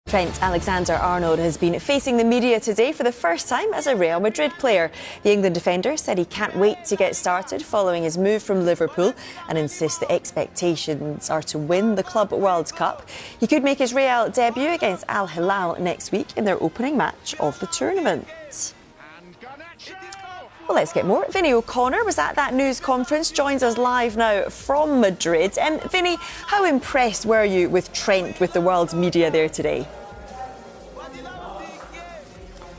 Trent Alexander-Arnold has been facing the media today for the first time as a Real Madrid player. The England defender said he can't wait to get started following his move from Liverpool and insists the expectations are to win the Club World Cup. He could make his Real debut against Al Hilal next week in their opening match of the tournament. Well, let's get more. Vinny O'Connor was at that news conference, joins us live now from Madrid. Vinny, how impressed were you with Trent, with the world's media there today?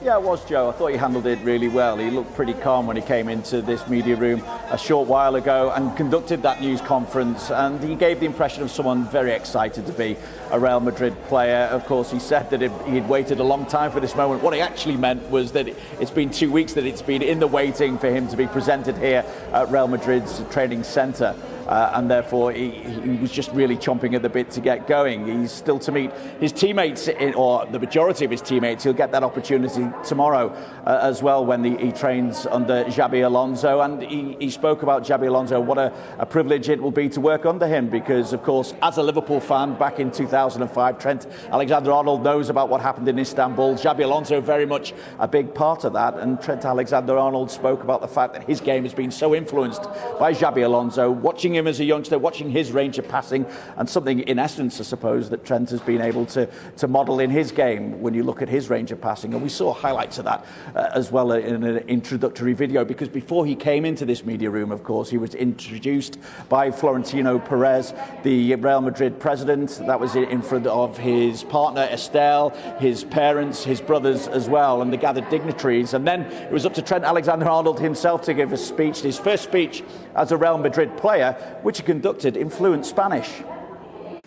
Yeah, it was, Joe. I thought he handled it really well. He looked pretty calm when he came into this media room a short while ago and conducted that news conference, and he gave the impression of someone very excited to be a Real Madrid player. Of course, he said that he'd waited a long time for this moment. What he actually meant was that it's been 2 weeks that it's been in the waiting for him to be presented here at Real Madrid's training centre. And therefore he was just really chomping at the bit to get going. He's still to meet his teammates, or the majority of his teammates. He'll get that opportunity tomorrow as well when he trains under Xabi Alonso. And he spoke about Xabi Alonso, what a privilege it will be to work under him, because of course, as a Liverpool fan back in 2005, Trent Alexander-Arnold knows about what happened in Istanbul. Xabi Alonso very much a big part of that, and Trent Alexander-Arnold spoke about the fact that his game has been so influenced by Xabi Alonso, watching him as a youngster, watching his range of passing, and something in essence, I suppose, that Trent has been able to model in his game when you look at his range of passing. And we saw highlights of that as well in an introductory video, because before he came into this media room, of course, he was introduced by Florentino Perez, the Real Madrid president. That was in front of his partner Estelle, his parents, his brothers as well, and the gathered dignitaries. And then it was up to Trent Alexander-Arnold himself to give a speech, his first speech as a Real Madrid player, which he conducted in fluent Spanish.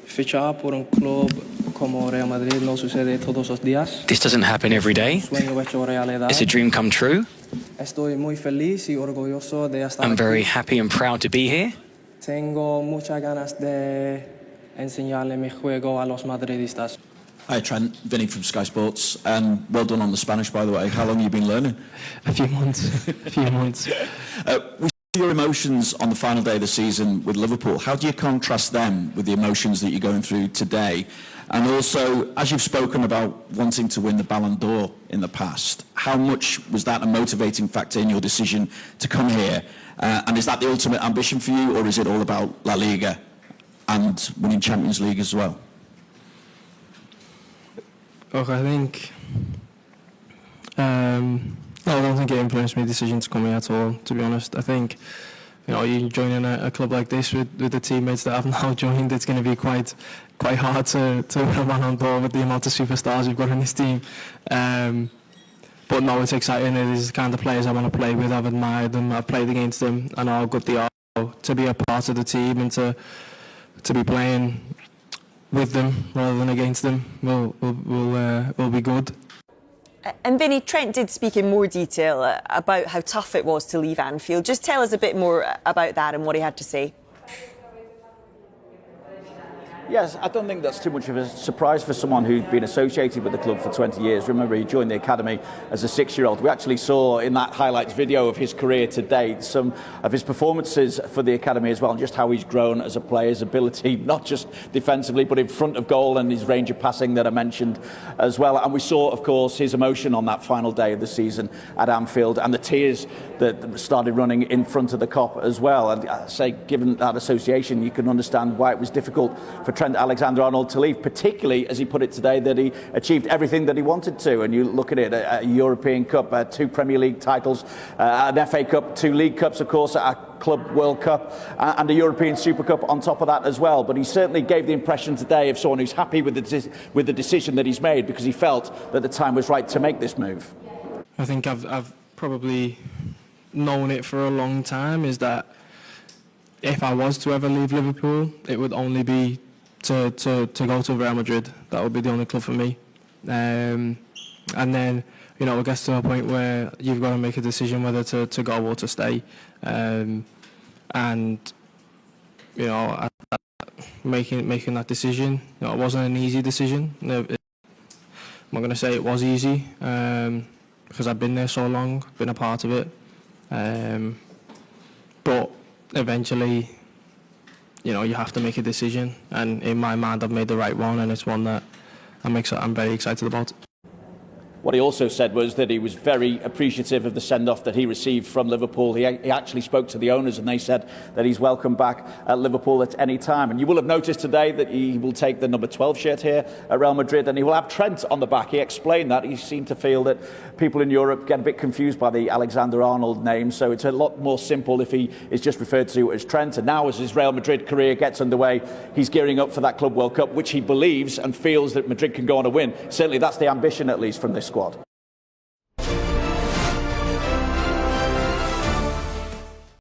Fichar por un club como Real Madrid no sucede todos los días. This doesn't happen every day. It's a dream come true. Estoy muy feliz y orgulloso de estar I'm very aquí. happy and proud to be here. Tengo muchas ganas de enseñarle mi juego a los madridistas. Hi Trent, Vinny from Sky Sports. Well done on the Spanish, by the way. How long have you been learning? A few months. We see your emotions on the final day of the season with Liverpool. How do you contrast them with the emotions that you're going through today? And also, as you've spoken about wanting to win the Ballon d'Or in the past, how much was that a motivating factor in your decision to come here? And is that the ultimate ambition for you, or is it all about La Liga and winning Champions League as well? Look, I think I don't think it influenced my decision to come here at all, to be honest. I think, you know, you joining a club like this with the teammates that I've now joined, it's going to be quite hard to win a man on board with the amount of superstars we've got in this team. But no, it's exciting. It is the kind of players I want to play with. I've admired them, I've played against them, I know how good they are. To be a part of the team and to be playing with them rather than against them will be good. And Vinny, Trent did speak in more detail about how tough it was to leave Anfield. Just tell us a bit more about that and what he had to say. Yes, I don't think that's too much of a surprise for someone who'd been associated with the club for 20 years. Remember, he joined the academy as a 6-year-old. We actually saw in that highlights video of his career to date some of his performances for the academy as well, and just how he's grown as a player, his ability, not just defensively, but in front of goal, and his range of passing that I mentioned as well. And we saw, of course, his emotion on that final day of the season at Anfield, and the tears that started running in front of the Kop as well. And I say, given that association, you can understand why it was difficult for Trent Alexander-Arnold to leave, particularly, as he put it today, that he achieved everything that he wanted to. And you look at it, a European Cup, 2 Premier League titles, an FA Cup, 2 League Cups, of course, a Club World Cup, and a European Super Cup on top of that as well. But he certainly gave the impression today of someone who's happy with the decision that he's made, because he felt that the time was right to make this move. I think I've probably known it for a long time, is that if I was to ever leave Liverpool, it would only be to go to Real Madrid. That would be the only club for me. And then, you know, it gets to a point where you've got to make a decision whether to go or to stay. And, you know, making that decision, you know, it wasn't an easy decision. I'm not going to say it was easy, because I've been there so long, been a part of it. But eventually, you know, you have to make a decision, and in my mind I've made the right one, and it's one that I'm very excited about. What he also said was that he was very appreciative of the send-off that he received from Liverpool. He actually spoke to the owners and they said that he's welcome back at Liverpool at any time. And you will have noticed today that he will take the number 12 shirt here at Real Madrid and he will have Trent on the back. He explained that. He seemed to feel that people in Europe get a bit confused by the Alexander-Arnold name, so it's a lot more simple if he is just referred to as Trent. And now as his Real Madrid career gets underway, he's gearing up for that Club World Cup, which he believes and feels that Madrid can go on to win. Certainly that's the ambition, at least, from this squad.